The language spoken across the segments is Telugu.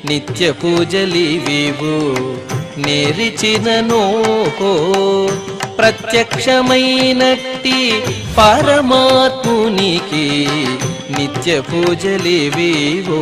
నిత్య పూజలివివు నేరిచిననో ప్రత్యక్షమైనట్టి పరమాత్మునికి నిత్య పూజలివివో.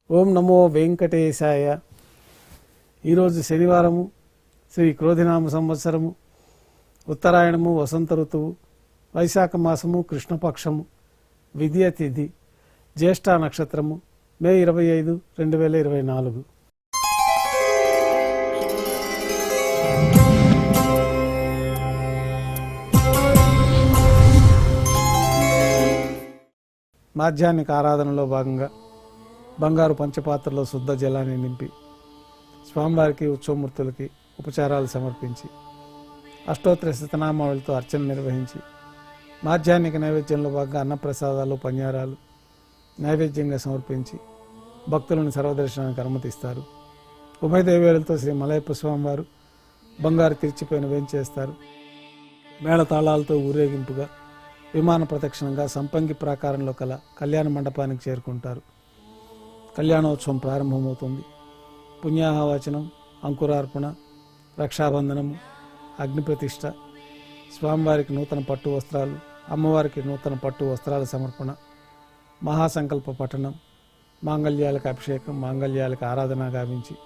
ఓం నమో వెంకటేశాయ. ఈరోజు శనివారము, శ్రీ క్రోధినామ సంవత్సరము, ఉత్తరాయణము, వసంత ఋతువు, వైశాఖ మాసము, కృష్ణపక్షము, విద్య తిథి, జ్యేష్ఠ నక్షత్రము, మే 25, 2024. మాధ్యాహ్నిక ఆరాధనలో భాగంగా బంగారు పంచపాత్రలో శుద్ధ జలాన్ని నింపి స్వామివారికి, ఉత్సవమూర్తులకి ఉపచారాలు సమర్పించి అష్టోత్తర శతనామావళితో అర్చన నిర్వహించి మాధ్యాహ్నిక నైవేద్యంలో భాగంగా అన్నప్రసాదాలు, పన్యారాలు నైవేద్యంగా సమర్పించి భక్తులను సర్వదర్శనానికి అనుమతిస్తారు. ఉభయ దేవేలతో శ్రీ మలయప్ప స్వామివారు బంగారు తీర్చిపోయిన వేంచేస్తారు. మేళతాళాలతో ఊరేగింపుగా విమాన ప్రదక్షిణంగా సంపంగి ప్రాకారంలో కల కళ్యాణ మండపానికి చేరుకుంటారు. కళ్యాణోత్సవం ప్రారంభమవుతుంది. పుణ్యాహవచనం, అంకురార్పణ, రక్షాబంధనము, అగ్నిప్రతిష్ఠ, స్వామివారికి నూతన పట్టు వస్త్రాలు, అమ్మవారికి నూతన పట్టు వస్త్రాల సమర్పణ, మహాసంకల్ప పఠనం, మాంగళ్యాలకు అభిషేకం, మాంగళ్యాలకు ఆరాధన గావించి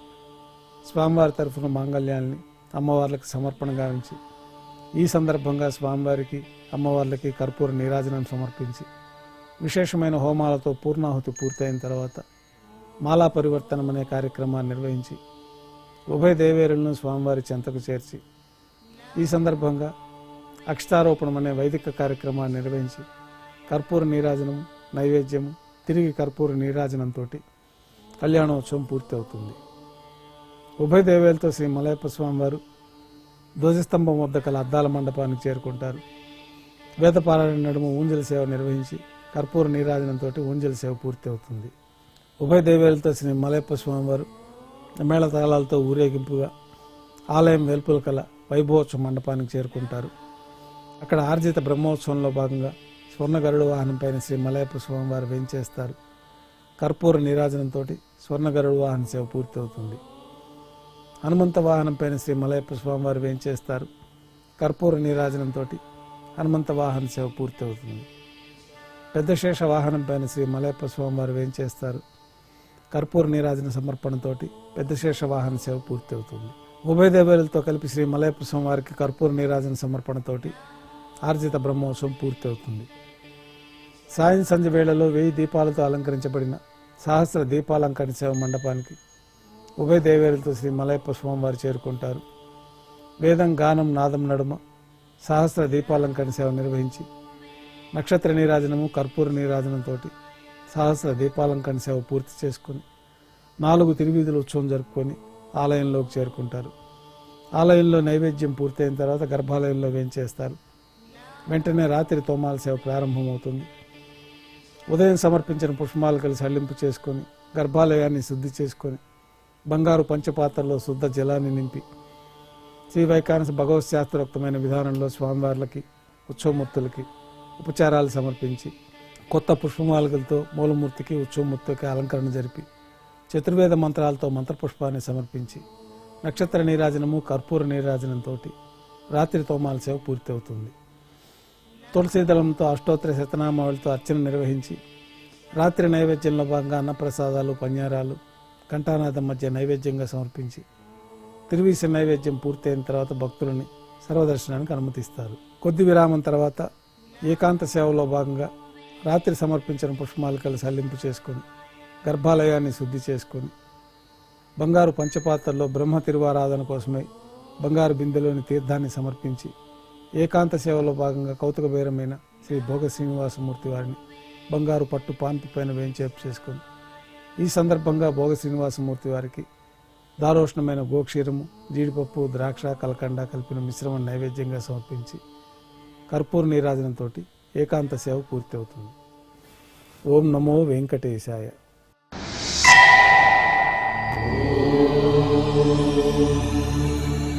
స్వామివారి తరఫున మాంగళ్యాల్ని అమ్మవార్లకు సమర్పణ గావించి ఈ సందర్భంగా స్వామివారికి, అమ్మవార్లకి కర్పూర నీరాజనం సమర్పించి విశేషమైన హోమాలతో పూర్ణాహుతి పూర్తయిన తర్వాత మాలా పరివర్తనం అనే కార్యక్రమాన్ని నిర్వహించి ఉభయ దేవేరులను స్వామివారి చెంతకు చేర్చి ఈ సందర్భంగా అక్షతారోపణం అనే వైదిక కార్యక్రమాన్ని నిర్వహించి కర్పూర నీరాజనము, నైవేద్యము, తిరిగి కర్పూర నీరాజనంతో కళ్యాణోత్సవం పూర్తి అవుతుంది. ఉభయ దేవేలతో శ్రీ మలయప్ప స్వామివారు ధ్వజస్తంభం వద్ద కల అద్దాల మండపానికి చేరుకుంటారు. వేదపారాయణ నడుమ ఊంజల సేవ నిర్వహించి కర్పూర నీరాజనంతో ఊంజల సేవ పూర్తి అవుతుంది. ఉభయ దేవేలతో శ్రీ మలయప్ప స్వామివారు మేళతాళాలతో ఊరేగింపుగా ఆలయం వెలుపల కల వైభవోత్సవ మండపానికి చేరుకుంటారు. అక్కడ ఆర్జిత బ్రహ్మోత్సవంలో భాగంగా స్వర్ణ గరుడ వాహనం పైన శ్రీ మలయప్ప స్వామివారు వేంచేస్తారు. కర్పూర నీరాజనంతో స్వర్ణ గరుడ వాహన సేవ పూర్తి అవుతుంది. హనుమంత వాహనం పైన శ్రీ మలయప్ప స్వామివారు వేంచేస్తారు. కర్పూర నీరాజనంతో హనుమంత వాహన సేవ పూర్తి అవుతుంది. పెద్ద శేష వాహనం పైన శ్రీ మలయప్ప స్వామివారు వేంచేస్తారు. కర్పూర నీరాజన సమర్పణతోటి పెద్ద శేష వాహన సేవ పూర్తి అవుతుంది. ఉభయ దేవేలతో కలిపి శ్రీ మలయప్ప స్వామివారికి కర్పూర నీరాజన సమర్పణతోటి ఆర్జిత బ్రహ్మోత్సవం పూర్తి అవుతుంది. సాయం సంధ్య వేళలో 1000 దీపాలతో అలంకరించబడిన సహస్ర దీపాలంకరణ సేవ మండపానికి ఉభయ దేవేలతో శ్రీ మలయప్ప స్వామివారు చేరుకుంటారు. వేదం, గానం, నాదం నడుమ సహస్ర దీపాలంకరణ సేవ నిర్వహించి నక్షత్ర నీరాజనము, కర్పూర నీరాజనంతో సహస్ర దీపాలంకరణ సేవ పూర్తి చేసుకుని 4 తిరువీధుల ఉత్సవం జరుపుకొని ఆలయంలోకి చేరుకుంటారు. ఆలయంలో నైవేద్యం పూర్తయిన తర్వాత గర్భాలయంలో వేంచేస్తారు. వెంటనే రాత్రి తోమాల సేవ ప్రారంభమవుతుంది. ఉదయం సమర్పించిన పుష్పమాలకలు సళ్లింపు చేసుకొని గర్భాలయాన్ని శుద్ధి చేసుకొని బంగారు పంచపాత్రలో శుద్ధ జలాన్ని నింపి శ్రీ వైకానస భగవత్ శాస్త్రోక్తమైన విధానంలో స్వామివార్లకి, ఉత్సవమూర్తులకి ఉపచారాలు సమర్పించి కొత్త పుష్పమాలకలతో మూలమూర్తికి, ఉత్సవమూర్తికి అలంకరణ జరిపి చతుర్వేద మంత్రాలతో మంత్రపుష్పాన్ని సమర్పించి నక్షత్ర నీరాజనము, కర్పూర నీరాజనంతో రాత్రి తోమాల సేవ పూర్తి అవుతుంది. తులసీదళంతో అష్టోత్తర శతనామావళితో అర్చన నిర్వహించి రాత్రి నైవేద్యంలో భాగంగా అన్నప్రసాదాలు, పన్యారాలు ఘంటానాదం మధ్య నైవేద్యంగా సమర్పించి తిరువీస నైవేద్యం పూర్తయిన తర్వాత భక్తులని సర్వదర్శనానికి అనుమతిస్తారు. కొద్ది విరామం తర్వాత ఏకాంత సేవలో భాగంగా రాత్రి సమర్పించిన పుష్పమాలికలు సల్లింపు చేసుకొని గర్భాలయాన్ని శుద్ధి చేసుకొని బంగారు పంచపాత్రలో బ్రహ్మ తిరువారాధన కోసమై బంగారు బిందెలోని తీర్థాన్ని సమర్పించి ఏకాంత సేవలో భాగంగా కౌతుక బేరమైన శ్రీ భోగ శ్రీనివాసమూర్తి వారిని బంగారు పట్టు పాన్పు పైన వేంచేపు చేసుకొని ఈ సందర్భంగా భోగ శ్రీనివాసమూర్తి వారికి దారోష్ణమైన గోక్షీరము, జీడిపప్పు, ద్రాక్ష, కలకండ కలిపిన మిశ్రమం నైవేద్యంగా సమర్పించి కర్పూర నీరాజనంతో ఏకాంత సేవ పూర్తి అవుతుంది. ఓం నమో వెంకటేశాయ. ఓం